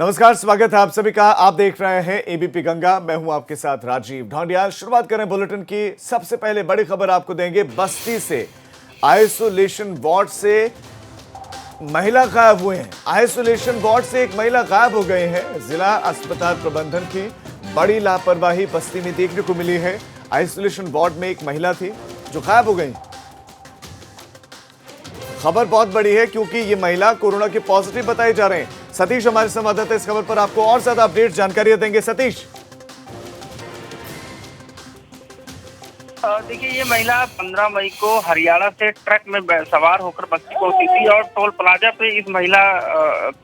नमस्कार, स्वागत है आप सभी का। आप देख रहे हैं एबीपी गंगा। मैं हूं आपके साथ राजीव ढोंडियाल। शुरुआत करें बुलेटिन की। सबसे पहले बड़ी खबर आपको देंगे बस्ती से। आइसोलेशन वार्ड से महिला गायब हुए हैं। आइसोलेशन वार्ड से एक महिला गायब हो गए हैं। जिला अस्पताल प्रबंधन की बड़ी लापरवाही बस्ती में देखने को मिली है। आइसोलेशन वार्ड में एक महिला थी जो गायब हो गई। खबर बहुत बड़ी है क्योंकि ये महिला कोरोना के पॉजिटिव बताए जा रहे हैं। सतीश हमारे संवाददाता इस खबर पर आपको और ज्यादा अपडेट जानकारी देंगे। सतीश, देखिए, ये महिला 15 मई को हरियाणा से ट्रक में सवार होकर बस्ती पहुंची थी और टोल प्लाजा पे इस महिला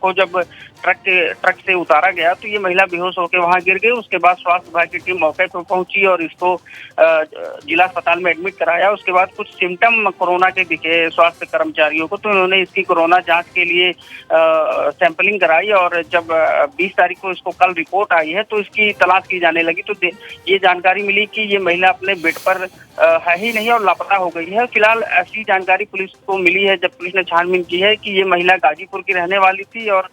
को जब ट्रक से उतारा गया तो ये महिला बेहोश होकर वहां गिर गई। उसके बाद स्वास्थ्य विभाग की टीम मौके पर पहुंची और इसको जिला अस्पताल में एडमिट कराया। उसके बाद कुछ सिम्टम कोरोना के दिखे स्वास्थ्य कर्मचारियों को, तो उन्होंने इसकी कोरोना जांच के लिए सैंपलिंग कराई और जब 20 तारीख को इसको कल रिपोर्ट आई है तो इसकी तलाश की जाने लगी। तो ये जानकारी मिली कि ये महिला अपने बेड पर है ही नहीं और लापता हो गई है। फिलहाल ऐसी जानकारी पुलिस को मिली है जब पुलिस ने छानबीन की है कि ये महिला गाजीपुर की रहने वाली थी और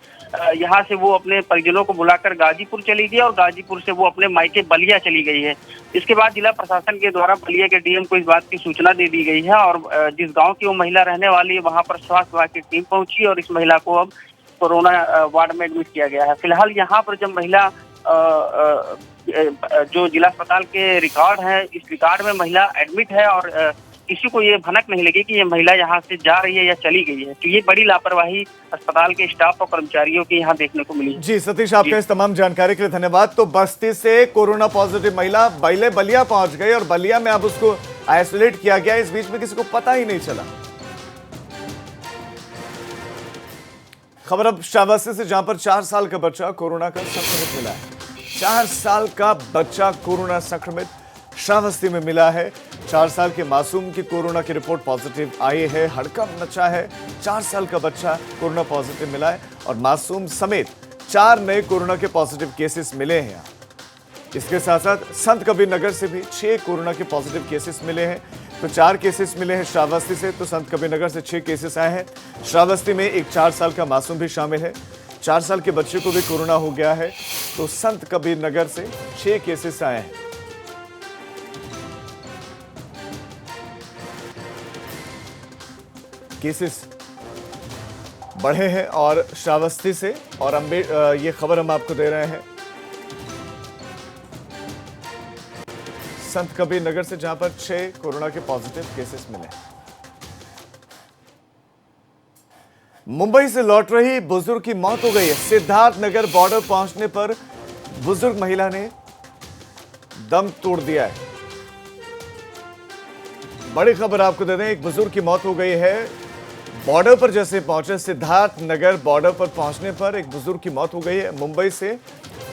यहाँ से वो अपने परिजनों को बुलाकर गाजीपुर चली गई और गाजीपुर से वो अपने मायके बलिया चली गई है। इसके बाद जिला प्रशासन के द्वारा बलिया के डीएम को इस बात की सूचना दे दी गई है और जिस गाँव की वो महिला रहने वाली है वहाँ पर स्वास्थ्य विभाग की टीम पहुंची और इस महिला को अब कोरोना वार्ड में एडमिट किया गया है। फिलहाल यहाँ पर जब महिला जो जिला अस्पताल के रिकॉर्ड है, इस रिकॉर्ड में महिला एडमिट है और किसी को ये भनक नहीं लगी कि ये महिला यहाँ से जा रही है या चली गई है। तो ये बड़ी लापरवाही अस्पताल के स्टाफ और कर्मचारियों की यहाँ देखने को मिली। जी सतीश, आपका इस तमाम जानकारी के लिए धन्यवाद। तो बस्ती से कोरोना पॉजिटिव महिला बलिया पहुंच गई और बलिया में अब उसको आइसोलेट किया गया। इस बीच में किसी को पता ही नहीं चला। खबर अब श्रावस्ती से, जहां पर 4 साल का बच्चा कोरोना का संक्रमित मिला है। 4 साल का बच्चा कोरोना संक्रमित श्रावस्ती में मिला है। 4 साल के मासूम की कोरोना की रिपोर्ट पॉजिटिव आई है। हड़कंप मचा है। 4 साल का बच्चा कोरोना पॉजिटिव मिला है और मासूम समेत 4 नए कोरोना के पॉजिटिव केसेस मिले हैं। इसके साथ साथ संत कबीर नगर से भी 6 कोरोना के पॉजिटिव केसेस मिले हैं। तो 4 केसेस मिले हैं श्रावस्ती से, तो संत कबीर नगर से 6 केसेस आए हैं। श्रावस्ती में एक 4 साल का मासूम भी शामिल है। 4 साल के बच्चे को भी कोरोना हो गया है। तो संत कबीर नगर से 6 केसेस आए हैं। केसेस बढ़े हैं और श्रावस्ती से और ये खबर हम आपको दे रहे हैं संत कबीर नगर से, जहां पर 6 कोरोना के पॉजिटिव केसेस मिले। मुंबई से लौट रही बुजुर्ग की मौत हो गई है। सिद्धार्थनगर बॉर्डर पहुंचने पर बुजुर्ग महिला ने दम तोड़ दिया है। बड़ी खबर आपको दे दें, एक बुजुर्ग की मौत हो गई है। बॉर्डर पर जैसे पहुंचे, सिद्धार्थनगर बॉर्डर पर पहुंचने पर एक बुजुर्ग की मौत हो गई है। मुंबई से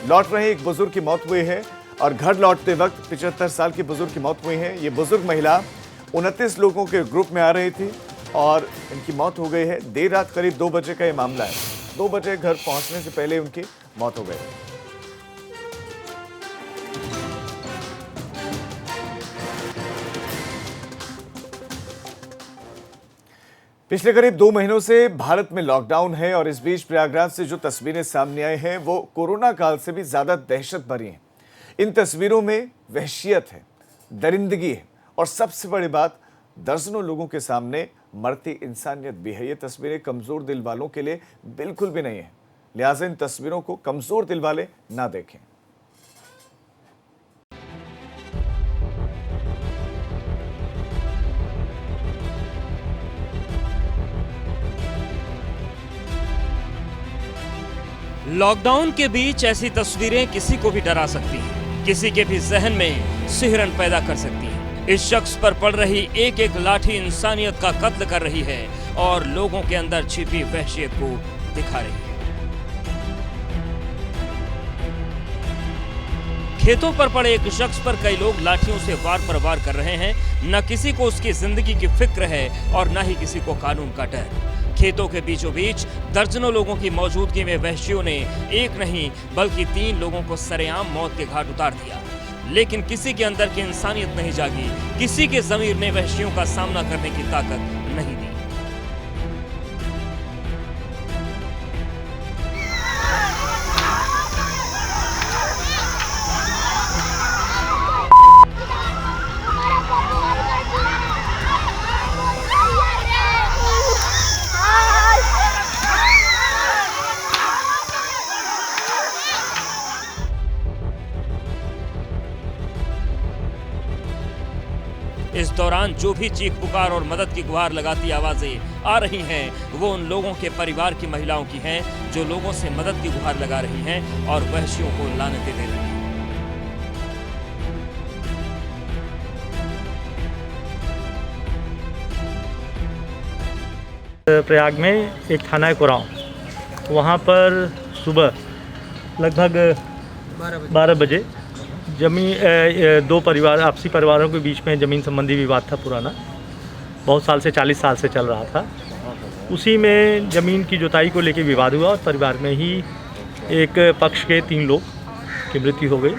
लौट रहे एक बुजुर्ग की मौत हुई है और घर लौटते वक्त 75 साल की बुजुर्ग की मौत हुई है। ये बुजुर्ग महिला 29 लोगों के ग्रुप में आ रही थी और इनकी मौत हो गई है। देर रात करीब 2 बजे का ये मामला है। 2 बजे घर पहुंचने से पहले उनकी मौत हो गई। पिछले करीब 2 महीनों से भारत में लॉकडाउन है और इस बीच प्रयागराज से जो तस्वीरें सामने आई हैं वो कोरोना काल से भी ज्यादा दहशत भरी हैं। इन तस्वीरों में वहशियत है, दरिंदगी है और सबसे बड़ी बात, दर्जनों लोगों के सामने मरती इंसानियत भी है। ये तस्वीरें कमजोर दिल वालों के लिए बिल्कुल भी नहीं है, लिहाजा इन तस्वीरों को कमजोर दिल वाले ना देखें। लॉकडाउन के बीच ऐसी तस्वीरें किसी को भी डरा सकती हैं, किसी के भी जहन में सिहरन पैदा कर सकती हैं। इस शख्स पर पड़ रही एक एक लाठी इंसानियत का कत्ल कर रही है और लोगों के अंदर छिपी वहशियत को दिखा रही है। खेतों पर पड़े एक शख्स पर कई लोग लाठियों से वार पर वार कर रहे हैं। न किसी को उसकी जिंदगी की फिक्र है और न ही किसी को कानून का डर। खेतों के बीचों बीच दर्जनों लोगों की मौजूदगी में वहशियों ने एक नहीं बल्कि 3 लोगों को सरेआम मौत के घाट उतार दिया। लेकिन किसी के अंदर की इंसानियत नहीं जागी, किसी के ज़मीर ने वहशियों का सामना करने की ताकत नहीं दी। इस दौरान जो भी चीख पुकार और मदद की गुहार लगाती आवाजें आ रही हैं, वो उन लोगों के परिवार की महिलाओं की हैं जो लोगों से मदद की गुहार लगा रही हैं और वहशियों को लानतें दे रही हैं। प्रयाग में एक थाना है कुराऊं, वहाँ पर सुबह लगभग 12 बजे दो परिवार आपसी परिवारों के बीच में ज़मीन संबंधी विवाद था पुराना, बहुत साल से 40 साल से चल रहा था। उसी में ज़मीन की जुताई को लेकर विवाद हुआ और परिवार में ही एक पक्ष के 3 लोग की मृत्यु हो गई।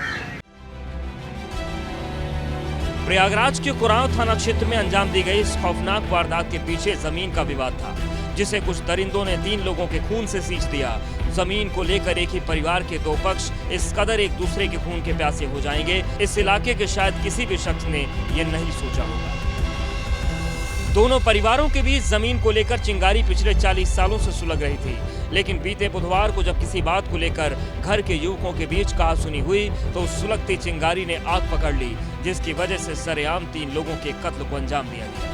प्रयागराज के कुराऊं थाना क्षेत्र में अंजाम दी गई इस खौफनाक वारदात के पीछे जमीन का विवाद था, जिसे कुछ दरिंदों ने 3 लोगों के खून से सींच दिया। जमीन को लेकर एक ही परिवार के 2 पक्ष इस कदर एक दूसरे के खून के प्यासे हो जाएंगे, इस इलाके के शायद किसी भी शख्स ने ये नहीं सोचा होगा। दोनों परिवारों के बीच जमीन को लेकर चिंगारी पिछले 40 सालों से सुलग रही थी, लेकिन बीते बुधवार को जब किसी बात को लेकर घर के युवकों के बीच कहासुनी हुई तो उस सुलगती चिंगारी ने आग पकड़ ली, जिसकी वजह से सरेआम 3 लोगों के कत्ल को अंजाम दिया गया।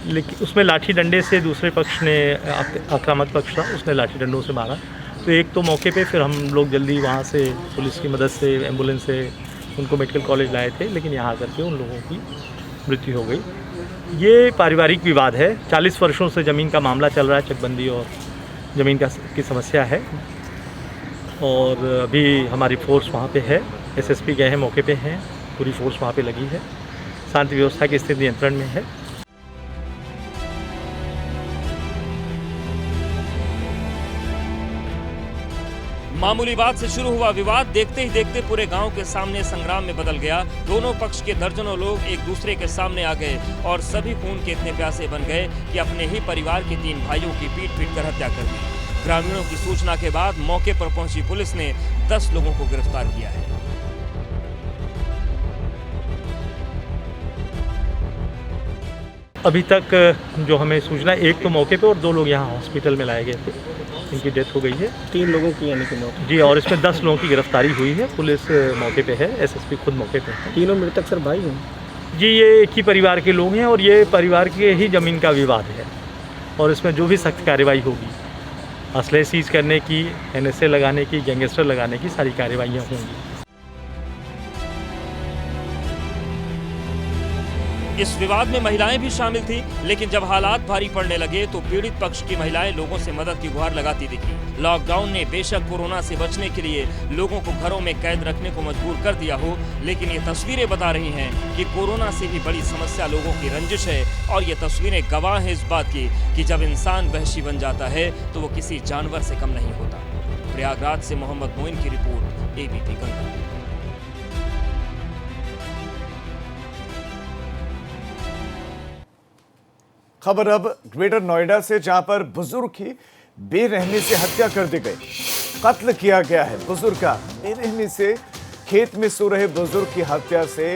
लेकिन उसमें लाठी डंडे से दूसरे पक्ष ने, आक्रामक पक्ष था, उसने लाठी डंडों से मारा। तो एक तो मौके पे फिर हम लोग जल्दी वहाँ से पुलिस की मदद से, एम्बुलेंस से उनको मेडिकल कॉलेज लाए थे, लेकिन यहाँ आकर के उन लोगों की मृत्यु हो गई। ये पारिवारिक विवाद है, 40 वर्षों से ज़मीन का मामला चल रहा है, चकबंदी और ज़मीन की समस्या है। और अभी हमारी फोर्स वहाँ पे है, एसएसपी गए हैं, मौके पे हैं, पूरी फोर्स वहाँ पे लगी है, शांति व्यवस्था की स्थिति नियंत्रण में है। मामूली बात से शुरू हुआ विवाद देखते ही देखते पूरे गांव के सामने संग्राम में बदल गया। दोनों पक्ष के दर्जनों लोग एक दूसरे के सामने आ गए और सभी खून के इतने प्यासे बन गए कि अपने ही परिवार के 3 भाइयों की पीट कर हत्या कर दी। ग्रामीणों की सूचना के बाद मौके पर पहुंची पुलिस ने 10 लोगों को गिरफ्तार किया है। अभी तक जो हमें सूचना, एक तो मौके पे और 2 लोग यहाँ हॉस्पिटल में लाए गए थे, इनकी डेथ हो गई है। 3 लोगों की यानी कि मौत जी, और इसमें 10 लोगों की गिरफ्तारी हुई है। पुलिस मौके पे है, एसएसपी खुद मौके पे है। तीनों मृतक सर भाई हैं जी, ये एक ही परिवार के लोग हैं और ये परिवार के ही ज़मीन का विवाद है और इसमें जो भी सख्त कार्रवाई होगी, असले सीज करने की, एनएसए लगाने की, गैंगस्टर लगाने की सारी कार्रवाइयाँ होंगी। इस विवाद में महिलाएं भी शामिल थी, लेकिन जब हालात भारी पड़ने लगे तो पीड़ित पक्ष की महिलाएं लोगों से मदद की गुहार लगाती दिखी। लॉकडाउन ने बेशक कोरोना से बचने के लिए लोगों को घरों में कैद रखने को मजबूर कर दिया हो, लेकिन ये तस्वीरें बता रही हैं कि कोरोना से भी बड़ी समस्या लोगों की रंजिश है। और ये तस्वीरें गवाह हैं इस बात की कि जब इंसान वहशी बन जाता है तो वो किसी जानवर से कम नहीं होता। प्रयागराज से मोहम्मद मोइन की रिपोर्ट, एबीपी गंगा। खबर अब ग्रेटर नोएडा से, जहां पर बुजुर्ग की बेरहमी से हत्या कर दी गई, कत्ल किया गया है। बुजुर्ग का बेरहमी से खेत में सो रहे बुजुर्ग की हत्या से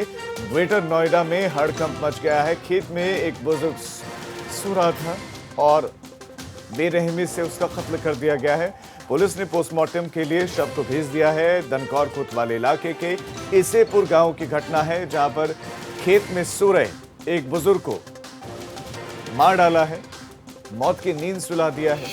ग्रेटर नोएडा में हड़कंप मच गया है। खेत में एक बुजुर्ग सो रहा था और बेरहमी से उसका कत्ल कर दिया गया है। पुलिस ने पोस्टमार्टम के लिए शव को भेज दिया है। दनकौर कोतवाल इलाके के इसेपुर गांव की घटना है, जहां पर खेत में सो रहे एक बुजुर्ग को मार डाला है, मौत की नींद सुला दिया है।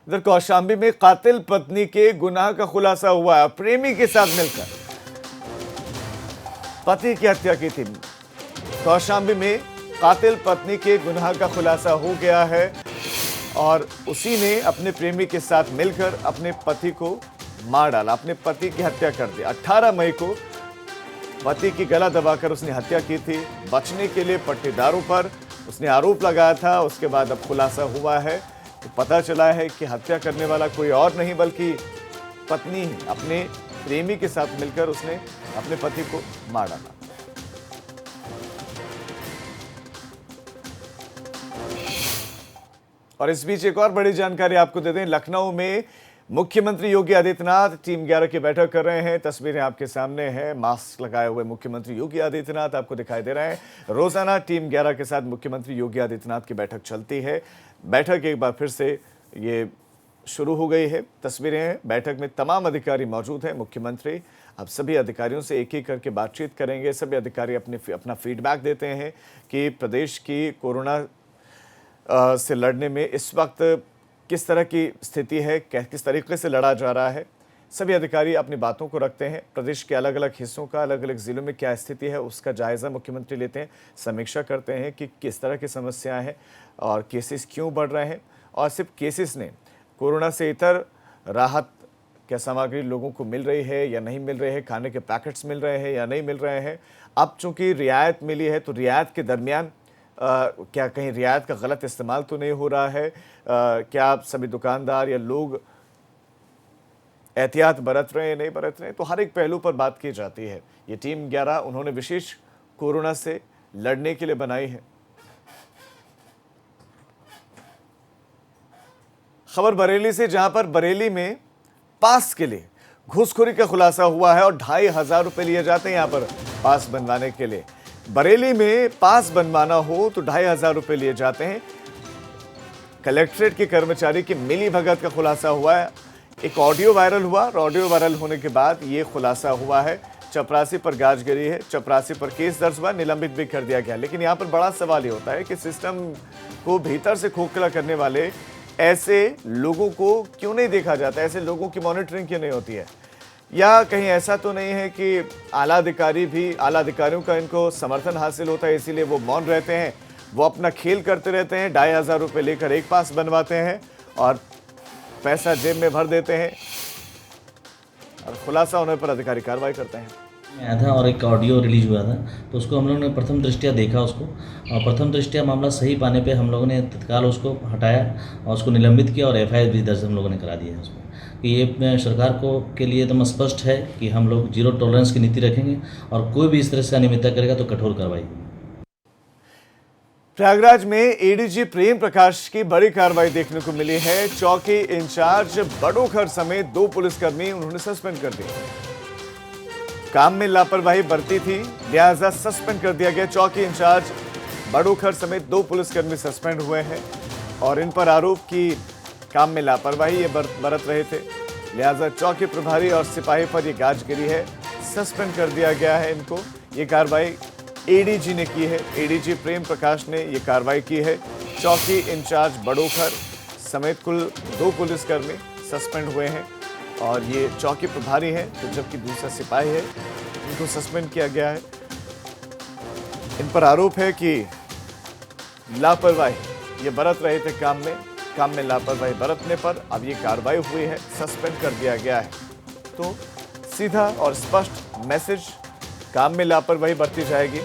इधर कौशाम्बी में कातिल पत्नी के गुनाह का खुलासा हुआ है। प्रेमी के साथ मिलकर पति की हत्या की थी। कौशाम्बी में कातिल पत्नी के गुनाह का खुलासा हो गया है और उसी ने अपने प्रेमी के साथ मिलकर अपने पति को मार डाला, अपने पति की हत्या कर दी। 18 मई को पति की गला दबाकर उसने हत्या की थी। बचने के लिए पट्टेदारों पर उसने आरोप लगाया था। उसके बाद अब खुलासा हुआ है, तो पता चला है कि हत्या करने वाला कोई और नहीं बल्कि पत्नी ही, अपने प्रेमी के साथ मिलकर उसने अपने पति को मार डाला। और इस बीच एक और बड़ी जानकारी आपको दे दें, लखनऊ में मुख्यमंत्री योगी आदित्यनाथ टीम 11 की बैठक कर रहे हैं। तस्वीरें आपके सामने हैं। मास्क लगाए हुए मुख्यमंत्री योगी आदित्यनाथ आपको दिखाई दे रहे हैं। रोजाना टीम 11 के साथ मुख्यमंत्री योगी आदित्यनाथ की बैठक चलती है। बैठक एक बार फिर से ये शुरू हो गई है। तस्वीरें हैं, बैठक में तमाम अधिकारी मौजूद हैं। मुख्यमंत्री अब सभी अधिकारियों से एक एक करके बातचीत करेंगे। सभी अधिकारी अपना फीडबैक देते हैं कि प्रदेश की कोरोना से लड़ने में इस वक्त किस तरह की स्थिति है, किस तरीके से लड़ा जा रहा है। सभी अधिकारी अपनी बातों को रखते हैं। प्रदेश के अलग अलग हिस्सों का, अलग अलग ज़िलों में क्या स्थिति है उसका जायज़ा मुख्यमंत्री लेते हैं, समीक्षा करते हैं कि किस तरह की समस्याएं हैं और केसेस क्यों बढ़ रहे हैं। और सिर्फ केसेस ने, कोरोना से इतर राहत क्या सामग्री लोगों को मिल रही है या नहीं मिल रही है, खाने के पैकेट्स मिल रहे हैं या नहीं मिल रहे हैं। अब चूँकि रियायत मिली है तो रियायत के दरमियान क्या कहीं रियायत का गलत इस्तेमाल तो नहीं हो रहा है, क्या आप सभी दुकानदार या लोग एहतियात बरत रहे हैं, नहीं बरत रहे हैं, तो हर एक पहलू पर बात की जाती है। ये टीम 11 उन्होंने विशेष कोरोना से लड़ने के लिए बनाई है। खबर बरेली से, जहां पर बरेली में पास के लिए घूसखोरी का खुलासा हुआ है और 2500 रुपये लिए जाते हैं। यहां पर पास बनवाने के लिए बरेली में पास बनवाना हो तो 2500 रुपये लिए जाते हैं। कलेक्ट्रेट के कर्मचारी की मिली भगत का खुलासा हुआ है। एक ऑडियो वायरल हुआ और ऑडियो वायरल होने के बाद ये खुलासा हुआ है। चपरासी पर गाज गिरी है, चपरासी पर केस दर्ज हुआ, निलंबित भी कर दिया गया। लेकिन यहाँ पर बड़ा सवाल ये होता है कि सिस्टम को भीतर से खोखला करने वाले ऐसे लोगों को क्यों नहीं देखा जाता, ऐसे लोगों की मॉनिटरिंग क्यों नहीं होती है। या कहीं ऐसा तो नहीं है कि आला अधिकारियों का इनको समर्थन हासिल होता है इसीलिए वो मौन रहते हैं, वो अपना खेल करते रहते हैं, 2500 रुपये लेकर एक पास बनवाते हैं और पैसा जेब में भर देते हैं और खुलासा होने पर अधिकारी कार्रवाई करते हैं। आया था और एक ऑडियो रिलीज हुआ था, तो उसको हम लोगों ने प्रथम दृष्टया देखा उसको, और प्रथम दृष्टया मामला सही पाने पे हम लोगों ने तत्काल उसको हटाया और उसको निलंबित किया और एफआईआर भी दर्ज हम लोगों ने करा दिया है उसमें। कि ये सरकार को के लिए एकदम स्पष्ट है कि हम लोग जीरो टॉलरेंस की नीति रखेंगे और कोई भी इस तरह से अनियमितता करेगा तो कठोर कार्रवाई। प्रयागराज में एडीजी प्रेम प्रकाश की बड़ी कार्रवाई देखने को मिली है। चौकी इंचार्ज बड़ोखर समेत 2 पुलिसकर्मी उन्होंने सस्पेंड कर दिए। काम में लापरवाही बरती थी, लिहाजा सस्पेंड कर दिया गया। चौकी इंचार्ज बड़ोखर समेत 2 पुलिसकर्मी सस्पेंड हुए हैं और इन पर आरोप की काम में लापरवाही ये बरत रहे थे, लिहाजा चौकी प्रभारी और सिपाही पर ये गाज गिरी है, सस्पेंड कर दिया गया है इनको। ये कार्रवाई एडीजी ने की है, एडीजी प्रेम प्रकाश ने ये कार्रवाई की है। चौकी इंचार्ज बड़ोखर समेत कुल 2 पुलिसकर्मी सस्पेंड हुए हैं और ये चौकी प्रभारी हैं, तो जबकि दूसरा सिपाही है, इनको सस्पेंड किया गया है। इन पर आरोप है कि लापरवाही ये बरत रहे थे काम में लापरवाही बरतने पर अब ये कार्रवाई हुई है, सस्पेंड कर दिया गया है। तो सीधा और स्पष्ट मैसेज, काम में लापरवाही बरती जाएगी,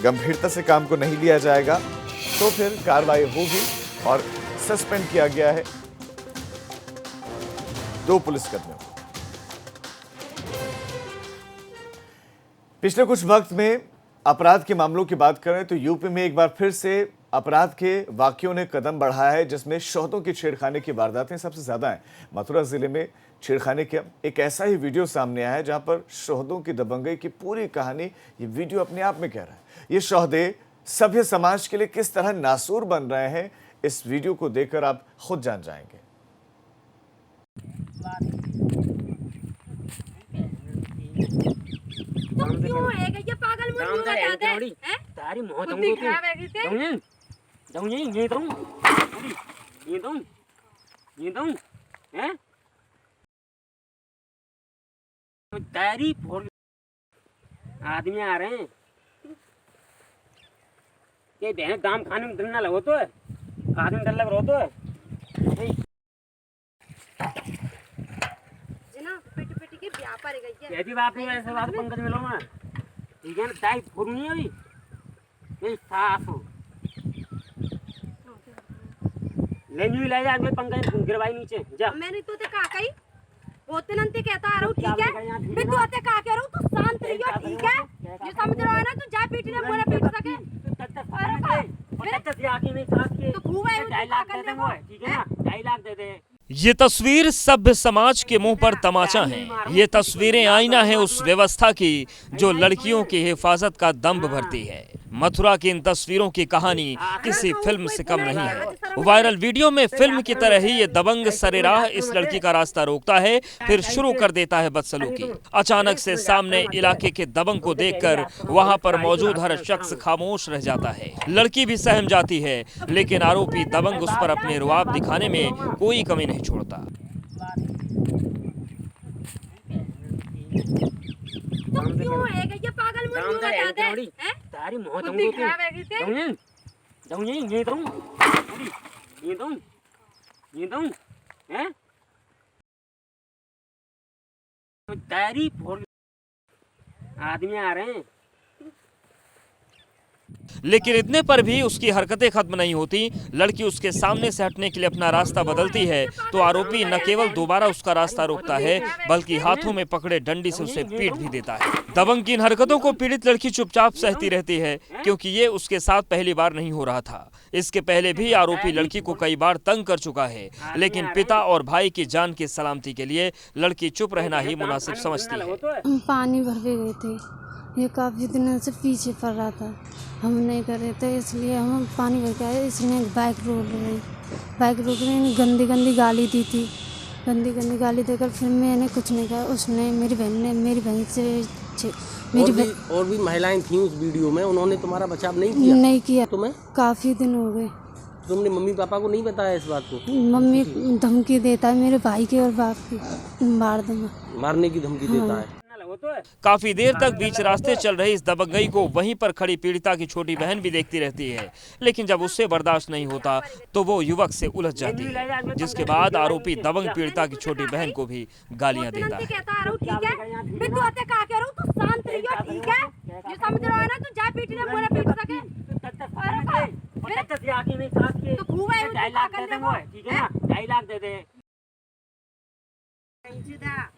गंभीरता से काम को नहीं लिया जाएगा तो फिर कार्रवाई होगी और सस्पेंड किया गया है 2 पुलिसकर्मियों को। पिछले कुछ वक्त में अपराध के मामलों की बात करें तो यूपी में एक बार फिर से अपराध के वाकयों ने कदम बढ़ाया है, जिसमें शोहदों की छेड़खानी की वारदातें सबसे ज्यादा हैं। मथुरा जिले में छेड़खानी का एक ऐसा ही वीडियो सामने आया है जहां पर शोहदों की दबंगई की पूरी कहानी ये वीडियो अपने आप में कह रहा है। ये शोहदे सभ्य समाज के लिए किस तरह नासूर बन रहे हैं, इस वीडियो को देखकर आप खुद जान जाएंगे। तो क्यों है ये पागल मुझे बताते हैं? तारी मोह बुद्धि खराब है किसे? हैं तारी फोड़ आदमी आ रहे हैं, ये बहन दाम खाने में डर ना लगो तो है, खाने में डर लग रहा तो है। जना पिट के ब्याह पर गई है। ये भी बात नहीं, ऐसे बात पंकज मिलो मैं, ठीक है ना, ताई फोड़नी है अभी ये साफ ले नहीं ले जा मैं पंकज गिरवाई नीचे जा। मैंने तो ते कहा कही होते नंते कहता आ रहा हूं, ठीक है मैं तो आते कहा कह रहा हूं तू शांत रहियो, ठीक है ये समझ रहा है ना, तू जा पीटने मोरा पीट सके अरे आके नहीं साथ के तो घूमे 2.5 लाख दे दे वो, ठीक है ना, 2.5 लाख दे दे। ये तस्वीर सभ्य समाज के मुंह पर तमाचा है। ये तस्वीरें आईना है उस व्यवस्था की जो लड़कियों की हिफाजत का दंभ भरती है। मथुरा की इन तस्वीरों की कहानी किसी फिल्म से कम नहीं है। वायरल वीडियो में फिल्म की तरह ही ये दबंग सरेराह इस लड़की का रास्ता रोकता है, फिर शुरू कर देता है बदसलूकी। अचानक से सामने इलाके के दबंग को देखकर वहां पर मौजूद हर शख्स खामोश रह जाता है। लड़की भी सहम जाती है, लेकिन आरोपी दबंग उस पर अपने रुआब दिखाने में कोई कमी नहीं छोड़ता। तुम क्यों है ये पागल मुझे क्यों बताते हैं? तारी मौत बुद्धि खराब है किसे? हैं तारी फोड़ आदमी आ रहे हैं। लेकिन इतने पर भी उसकी हरकतें खत्म नहीं होती। लड़की उसके सामने से हटने के लिए अपना रास्ता बदलती है तो आरोपी न केवल दोबारा उसका रास्ता रोकता है, बल्कि हाथों में पकड़े डंडी से उसे पीट भी देता है। दबंग की इन हरकतों को पीड़ित लड़की चुपचाप सहती रहती है, क्योंकि ये उसके साथ पहली बार नहीं हो रहा था। इसके पहले भी आरोपी लड़की को कई बार तंग कर चुका है, लेकिन पिता और भाई की जान की सलामती के लिए लड़की चुप रहना ही मुनासिब समझती है। हम पानी भर के गए थे, ये काफ़ी दिनों से पीछे पड़ रहा था, हम नहीं कर रहे थे, इसलिए हम पानी भर के आए। इसने बाइक रोक रही गंदी गंदी गाली दी थी। गंदी गंदी गाली देकर फिर मैंने कुछ नहीं कहा। उसने मेरी बहन से और भी महिलाएं थीं उस वीडियो में, उन्होंने तुम्हारा बचाव नहीं किया तुम्हें काफ़ी दिन हो गए। तुमने मम्मी पापा को नहीं बताया इस बात को? मम्मी धमकी देता है मेरे भाई के और बाप की, मार दूंगा, मारने की धमकी देता है। काफी देर तक बीच रास्ते चल रही इस दबंगई को वहीं पर खड़ी पीड़िता की छोटी बहन भी देखती रहती है, लेकिन जब उससे बर्दाश्त नहीं होता तो वो युवक से उलझ जाती है, जिसके बाद आरोपी दबंग पीड़िता की छोटी बहन को भी गालियां देता है।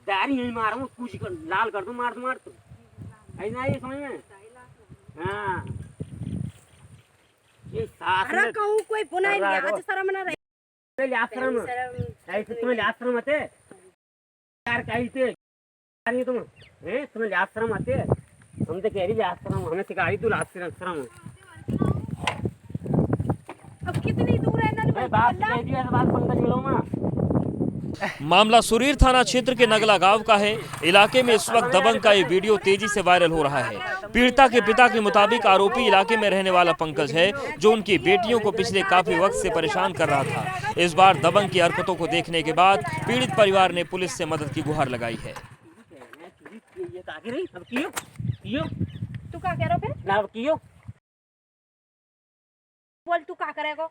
दारी नहीं मार कुछ लाल कर दो, मार तो ऐसा ये समझ में। हाँ ये अरे कहूं कोई पुनाई नहीं आज शर्म ना रही। आश्रम ऐसे तुम्हें आश्रम आते यार कहते अरे तुम हैं तुम्हें आश्रम आते, हम तो कह रही आश्रम हमें सिखा तू आश्रम। अब कितनी दूर है ना बात कह दिया बात पंकज मिलो में। मामला सुरीर थाना क्षेत्र के नगला गांव का है। इलाके में इस वक्त दबंग का ये वीडियो तेजी से वायरल हो रहा है। पीड़िता के पिता के मुताबिक आरोपी इलाके में रहने वाला पंकज है, जो उनकी बेटियों को पिछले काफी वक्त से परेशान कर रहा था। इस बार दबंग की हरकतों को देखने के बाद पीड़ित परिवार ने पुलिस से मदद की गुहार लगाई है। तू क्या कह रहा है? बोल तू क्या करेगा?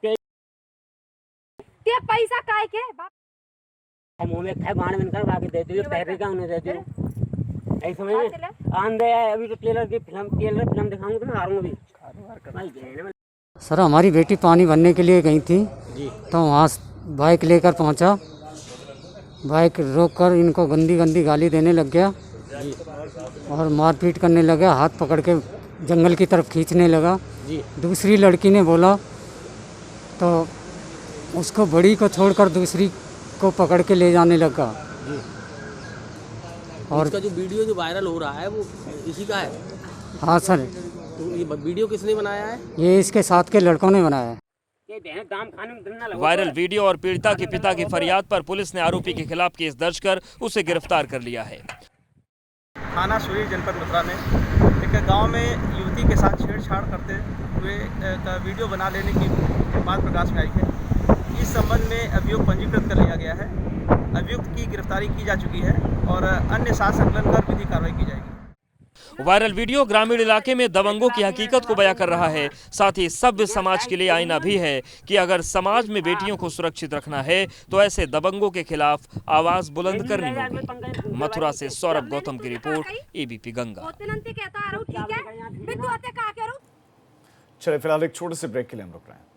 ते पैसा काय के मुंह में खाए बाण बनकर बाकी दे दियो, पैरे का उन्हें दे दियो। ऐसे में आंधे अभी तो ट्रेलर फिल्म दिखाऊंगा तो हारूंगा भी। सर हमारी बेटी पानी भरने के लिए गई थी तो वहाँ बाइक लेकर पहुँचा, बाइक रोककर इनको गंदी गंदी गाली देने लग गया और मारपीट करने लगा, हाथ पकड़ के जंगल की तरफ खींचने लगा। दूसरी लड़की ने बोला तो उसको बड़ी को छोड़कर दूसरी को पकड़ के ले जाने लगा। और इसका जो वीडियो जो वायरल हो रहा है वो इसी का है? हाँ सर। तो ये वीडियो किसने बनाया है? ये इसके साथ के लड़कों ने बनाया है। वायरल वीडियो और पीड़िता के पिता की फरियाद पर पुलिस ने आरोपी के खिलाफ केस दर्ज कर उसे गिरफ्तार कर लिया है। थाना सुरीर जनपद मथुरा में एक गांव में युवती के साथ छेड़छाड़ करते हुए वीडियो बना लेने की बात प्रकाश में आई है। इस संबंध में अभियोग पंजीकृत कर लिया गया है। अभियुक्त की गिरफ्तारी की जा चुकी है और अन्य साथ संकलन कर विधिक कार्रवाई की जाएगी। वायरल वीडियो ग्रामीण इलाके में दबंगों की हकीकत को बयां कर रहा है, साथ ही सभ्य समाज के लिए आईना भी है कि अगर समाज में बेटियों को सुरक्षित रखना है तो ऐसे दबंगों के खिलाफ आवाज बुलंद करनी होगी। मथुरा से सौरभ गौतम की रिपोर्ट, एबीपी गंगा। चलिए फिलहाल एक छोटे से ब्रेक के लिए हम रुक रहे हैं।